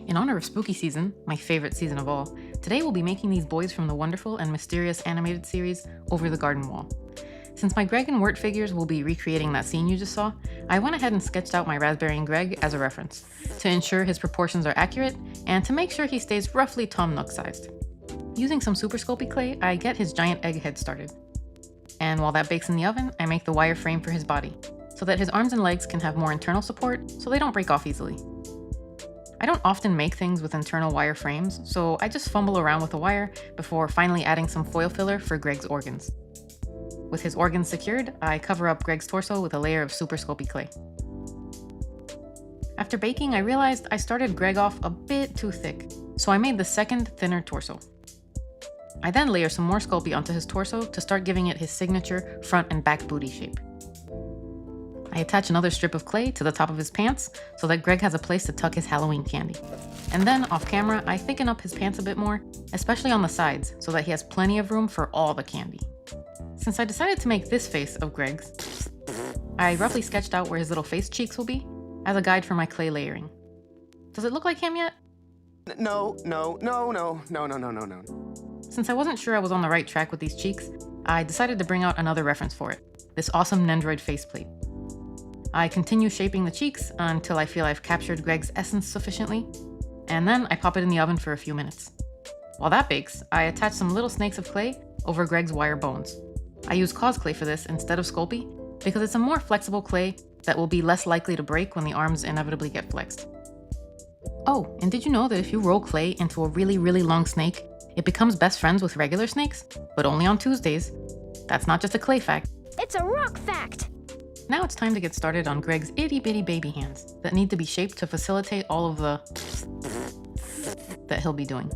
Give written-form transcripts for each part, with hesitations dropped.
In honor of spooky season, my favorite season of all, today we'll be making these boys from the wonderful and mysterious animated series Over the Garden Wall. Since my Greg and Wirt figures will be recreating that scene you just saw, I went ahead and sketched out my Raspberry and Greg as a reference, to ensure his proportions are accurate and to make sure he stays roughly Tom Nook sized. Using some Super Sculpey clay, I get his giant egg head started. And while that bakes in the oven, I make the wire frame for his body, so that his arms and legs can have more internal support so they don't break off easily. I don't often make things with internal wire frames, so I just fumble around with the wire before finally adding some foil filler for Greg's organs. With his organs secured, I cover up Greg's torso with a layer of Super Sculpey clay. After baking, I realized I started Greg off a bit too thick, so I made the second, thinner torso. I then layer some more Sculpey onto his torso to start giving it his signature front and back booty shape. I attach another strip of clay to the top of his pants so that Greg has a place to tuck his Halloween candy. And then, off camera, I thicken up his pants a bit more, especially on the sides, so that he has plenty of room for all the candy. Since I decided to make this face of Greg's, I roughly sketched out where his little face cheeks will be, as a guide for my clay layering. Does it look like him yet? No. Since I wasn't sure I was on the right track with these cheeks, I decided to bring out another reference for it, this awesome Nendroid faceplate. I continue shaping the cheeks until I feel I've captured Greg's essence sufficiently, and then I pop it in the oven for a few minutes. While that bakes, I attach some little snakes of clay over Greg's wire bones. I use cause clay for this instead of Sculpey because it's a more flexible clay that will be less likely to break when the arms inevitably get flexed. Oh, and did you know that if you roll clay into a really long snake, it becomes best friends with regular snakes, but only on Tuesdays? That's not just a clay fact. It's a rock fact! Now it's time to get started on Greg's itty-bitty baby hands that need to be shaped to facilitate all of the that he'll be doing.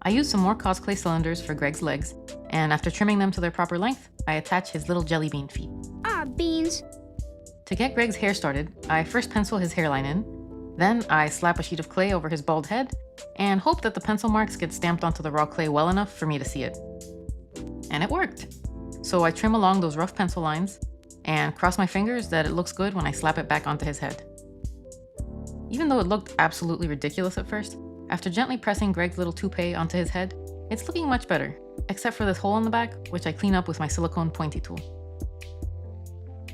I use some more cosplay cylinders for Greg's legs, and after trimming them to their proper length, I attach his little jelly bean feet. Ah, beans! To get Greg's hair started, I first pencil his hairline in, then I slap a sheet of clay over his bald head, and hope that the pencil marks get stamped onto the raw clay well enough for me to see it. And it worked! So I trim along those rough pencil lines, and cross my fingers that it looks good when I slap it back onto his head. Even though it looked absolutely ridiculous at first, after gently pressing Greg's little toupee onto his head, it's looking much better, except for this hole in the back, which I clean up with my silicone pointy tool.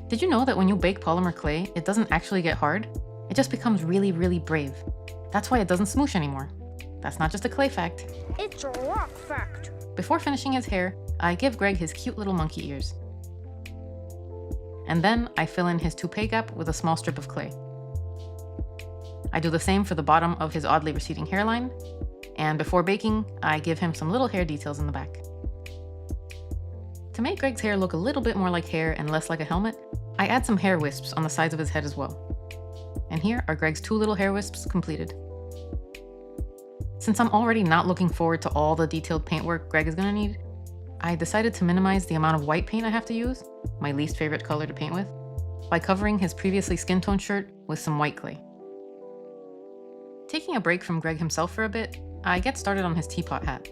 Did you know that when you bake polymer clay, it doesn't actually get hard? It just becomes really brave. That's why it doesn't smoosh anymore. That's not just a clay fact. It's a rock fact! Before finishing his hair, I give Greg his cute little monkey ears. And then I fill in his toupee gap with a small strip of clay. I do the same for the bottom of his oddly receding hairline, and before baking, I give him some little hair details in the back. To make Greg's hair look a little bit more like hair and less like a helmet, I add some hair wisps on the sides of his head as well. And here are Greg's 2 little hair wisps completed. Since I'm already not looking forward to all the detailed paintwork Greg is gonna need, I decided to minimize the amount of white paint I have to use, my least favorite color to paint with, by covering his previously skin tone shirt with some white clay. Taking a break from Greg himself for a bit, I get started on his teapot hat.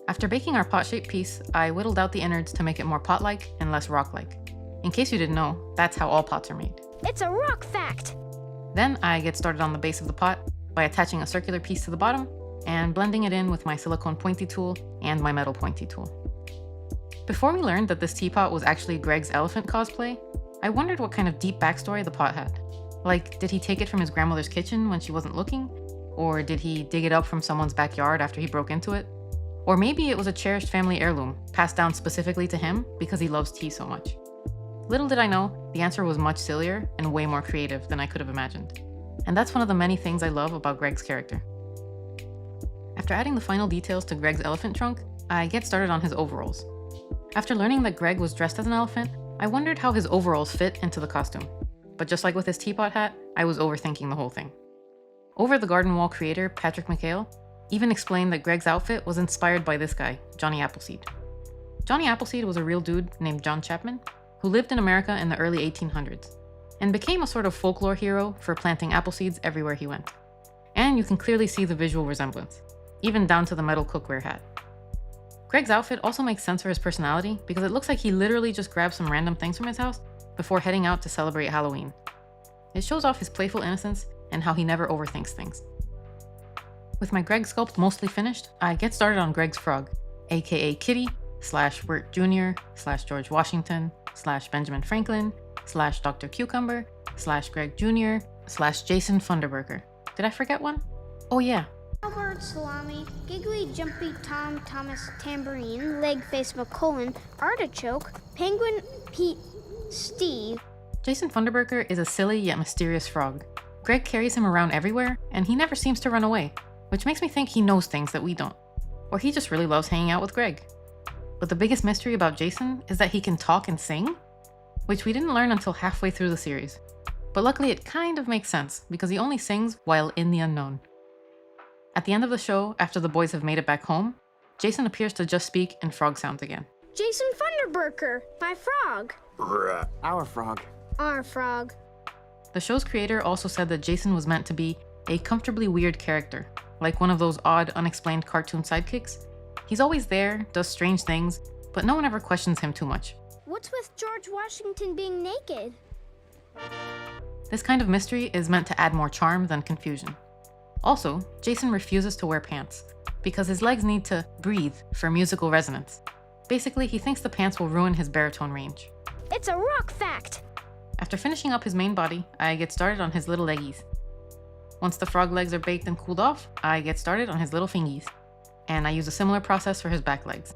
After baking our pot-shaped piece, I whittled out the innards to make it more pot-like and less rock-like. In case you didn't know, that's how all pots are made. It's a rock fact! Then I get started on the base of the pot by attaching a circular piece to the bottom and blending it in with my silicone pointy tool and my metal pointy tool. Before we learned that this teapot was actually Greg's elephant cosplay, I wondered what kind of deep backstory the pot had. Like, did he take it from his grandmother's kitchen when she wasn't looking? Or did he dig it up from someone's backyard after he broke into it? Or maybe it was a cherished family heirloom, passed down specifically to him because he loves tea so much. Little did I know, the answer was much sillier and way more creative than I could have imagined. And that's one of the many things I love about Greg's character. After adding the final details to Greg's elephant trunk, I get started on his overalls. After learning that Greg was dressed as an elephant, I wondered how his overalls fit into the costume. But just like with his teapot hat, I was overthinking the whole thing. Over the Garden Wall creator, Patrick McHale, even explained that Greg's outfit was inspired by this guy, Johnny Appleseed. Johnny Appleseed was a real dude named John Chapman, who lived in America in the early 1800s, and became a sort of folklore hero for planting apple seeds everywhere he went. And you can clearly see the visual resemblance, even down to the metal cookware hat. Greg's outfit also makes sense for his personality because it looks like he literally just grabbed some random things from his house before heading out to celebrate Halloween. It shows off his playful innocence and how he never overthinks things. With my Greg sculpt mostly finished, I get started on Greg's frog, aka Kitty, /Wirt Jr., /George Washington, /Benjamin Franklin, /Dr. Cucumber, /Greg Jr., /Jason Funderburker. Did I forget one? Oh yeah. Albert Salami, Giggly Jumpy Tom Thomas Tambourine, Leg Face McCullen, Artichoke, Penguin Pete Steve. Jason Funderburker is a silly yet mysterious frog. Greg carries him around everywhere, and he never seems to run away, which makes me think he knows things that we don't. Or he just really loves hanging out with Greg. But the biggest mystery about Jason is that he can talk and sing, which we didn't learn until halfway through the series. But luckily it kind of makes sense, because he only sings while in the unknown. At the end of the show, after the boys have made it back home, Jason appears to just speak in frog sounds again. Jason Funderburker, my frog. Our frog. Our frog. The show's creator also said that Jason was meant to be a comfortably weird character, like one of those odd, unexplained cartoon sidekicks. He's always there, does strange things, but no one ever questions him too much. What's with George Washington being naked? This kind of mystery is meant to add more charm than confusion. Also, Jason refuses to wear pants, because his legs need to breathe for musical resonance. Basically, he thinks the pants will ruin his baritone range. It's a rock fact. After finishing up his main body, I get started on his little leggies. Once the frog legs are baked and cooled off, I get started on his little fingies. And I use a similar process for his back legs.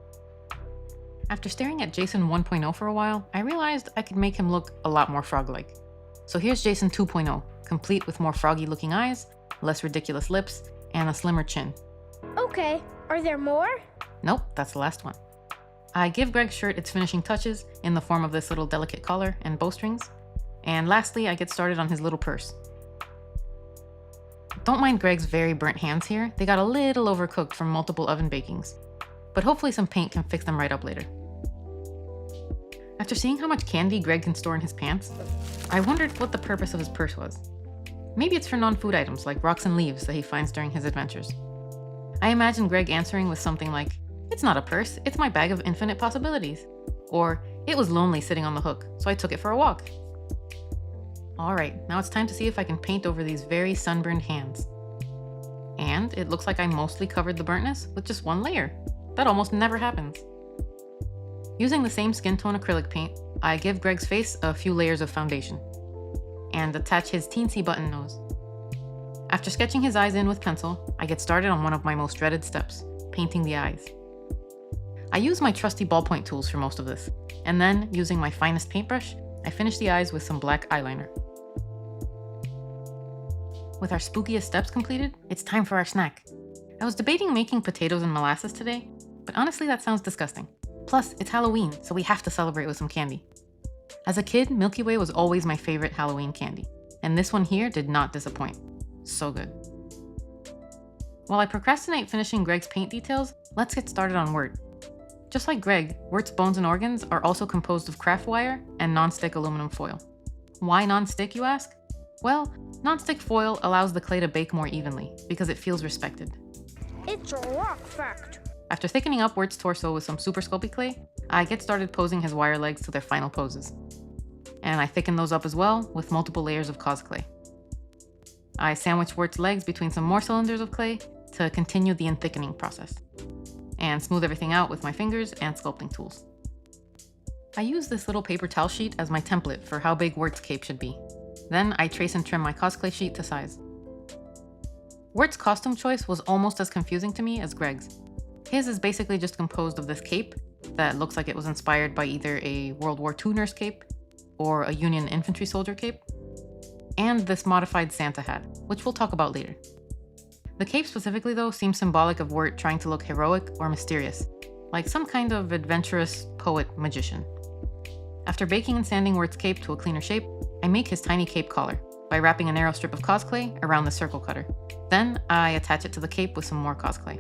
After staring at Jason 1.0 for a while, I realized I could make him look a lot more frog-like. So here's Jason 2.0, complete with more froggy-looking eyes, less ridiculous lips, and a slimmer chin. Okay, are there more? Nope, that's the last one. I give Greg's shirt its finishing touches in the form of this little delicate collar and bowstrings. And lastly, I get started on his little purse. Don't mind Greg's very burnt hands here, they got a little overcooked from multiple oven bakings. But hopefully some paint can fix them right up later. After seeing how much candy Greg can store in his pants, I wondered what the purpose of his purse was. Maybe it's for non-food items like rocks and leaves that he finds during his adventures. I imagine Greg answering with something like, "It's not a purse, it's my bag of infinite possibilities." Or, "It was lonely sitting on the hook, so I took it for a walk." Alright, now it's time to see if I can paint over these very sunburned hands. And it looks like I mostly covered the burntness with just one layer. That almost never happens. Using the same skin tone acrylic paint, I give Greg's face a few layers of foundation. And attach his teensy button nose. After sketching his eyes in with pencil, I get started on one of my most dreaded steps, painting the eyes. I use my trusty ballpoint tools for most of this, and then, using my finest paintbrush, I finish the eyes with some black eyeliner. With our spookiest steps completed, it's time for our snack. I was debating making potatoes and molasses today, but honestly that sounds disgusting. Plus, it's Halloween, so we have to celebrate with some candy. As a kid, Milky Way was always my favorite Halloween candy, and this one here did not disappoint. So good. While I procrastinate finishing Greg's paint details, let's get started on Wirt. Just like Greg, Wirt's bones and organs are also composed of craft wire and non-stick aluminum foil. Why non-stick, you ask? Well, non-stick foil allows the clay to bake more evenly, because it feels respected. It's a rock fact. After thickening up Wirt's torso with some super sculpey clay, I get started posing his wire legs to their final poses. And I thicken those up as well with multiple layers of cos clay. I sandwich Wirt's legs between some more cylinders of clay to continue the unthickening process. And smooth everything out with my fingers and sculpting tools. I use this little paper towel sheet as my template for how big Wirt's cape should be. Then I trace and trim my cosplay sheet to size. Wirt's costume choice was almost as confusing to me as Greg's. His is basically just composed of this cape that looks like it was inspired by either a World War II nurse cape or a Union infantry soldier cape, and this modified Santa hat, which we'll talk about later. The cape specifically though seems symbolic of Wirt trying to look heroic or mysterious, like some kind of adventurous poet-magician. After baking and sanding Wirt's cape to a cleaner shape, I make his tiny cape collar by wrapping a narrow strip of cosclay around the circle cutter. Then I attach it to the cape with some more cosclay.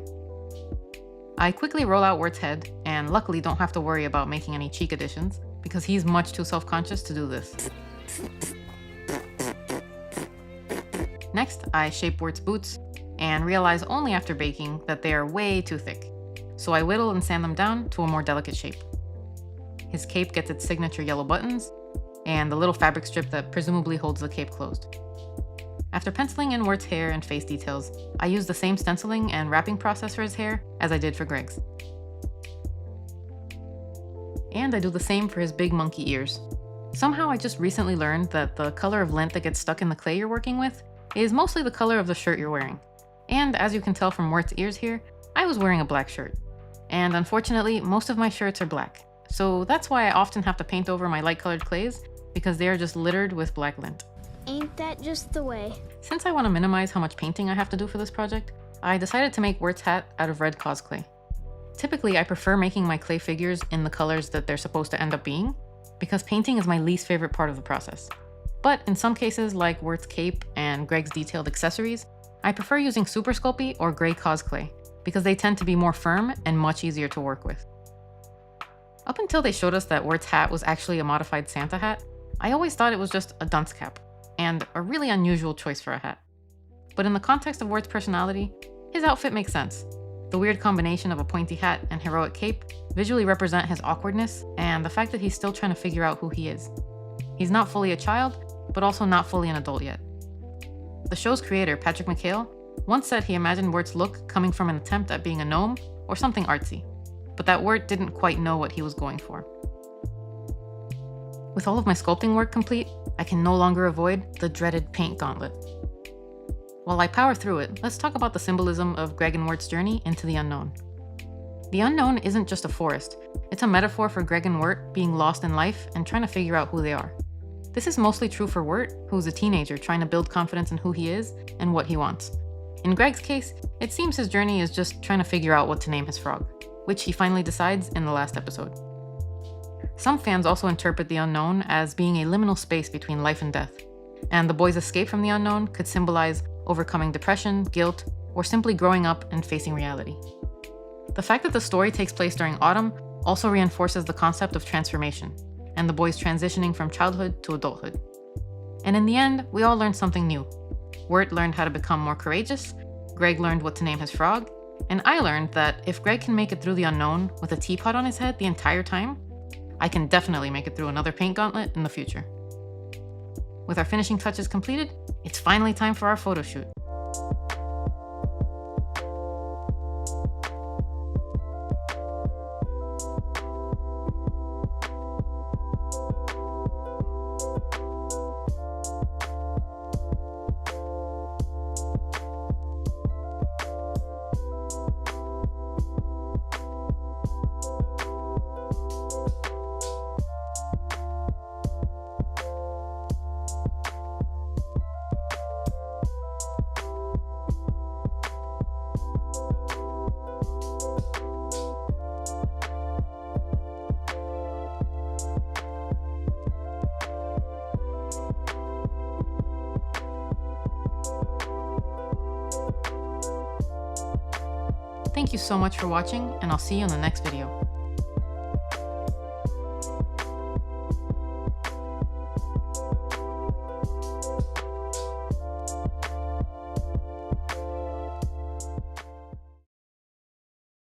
I quickly roll out Wirt's head, and luckily don't have to worry about making any cheek additions, because he's much too self-conscious to do this. Next, I shape Wirt's boots, and realize only after baking that they are way too thick, so I whittle and sand them down to a more delicate shape. His cape gets its signature yellow buttons, and the little fabric strip that presumably holds the cape closed. After penciling in Wirt's hair and face details, I used the same stenciling and wrapping process for his hair as I did for Greg's. And I do the same for his big monkey ears. Somehow I just recently learned that the color of lint that gets stuck in the clay you're working with is mostly the color of the shirt you're wearing. And as you can tell from Wirt's ears here, I was wearing a black shirt. And unfortunately, most of my shirts are black. So that's why I often have to paint over my light colored clays, because they are just littered with black lint. Ain't that just the way? Since I want to minimize how much painting I have to do for this project, I decided to make Wirt's hat out of red cause clay. Typically, I prefer making my clay figures in the colors that they're supposed to end up being, because painting is my least favorite part of the process. But in some cases, like Wirt's cape and Greg's detailed accessories, I prefer using Super Sculpey or gray cause clay, because they tend to be more firm and much easier to work with. Up until they showed us that Wirt's hat was actually a modified Santa hat, I always thought it was just a dunce cap, and a really unusual choice for a hat. But in the context of Wirt's personality, his outfit makes sense. The weird combination of a pointy hat and heroic cape visually represent his awkwardness and the fact that he's still trying to figure out who he is. He's not fully a child, but also not fully an adult yet. The show's creator, Patrick McHale, once said he imagined Wirt's look coming from an attempt at being a gnome or something artsy, but that Wirt didn't quite know what he was going for. With all of my sculpting work complete, I can no longer avoid the dreaded paint gauntlet. While I power through it, let's talk about the symbolism of Greg and Wirt's journey into the unknown. The unknown isn't just a forest, it's a metaphor for Greg and Wirt being lost in life and trying to figure out who they are. This is mostly true for Wirt, who's a teenager trying to build confidence in who he is and what he wants. In Greg's case, it seems his journey is just trying to figure out what to name his frog, which he finally decides in the last episode. Some fans also interpret the unknown as being a liminal space between life and death, and the boy's escape from the unknown could symbolize overcoming depression, guilt, or simply growing up and facing reality. The fact that the story takes place during autumn also reinforces the concept of transformation, and the boys transitioning from childhood to adulthood. And in the end, we all learned something new. Wirt learned how to become more courageous, Greg learned what to name his frog, and I learned that if Greg can make it through the unknown with a teapot on his head the entire time, I can definitely make it through another paint gauntlet in the future. With our finishing touches completed, it's finally time for our photo shoot. Thank you so much for watching, and I'll see you in the next video.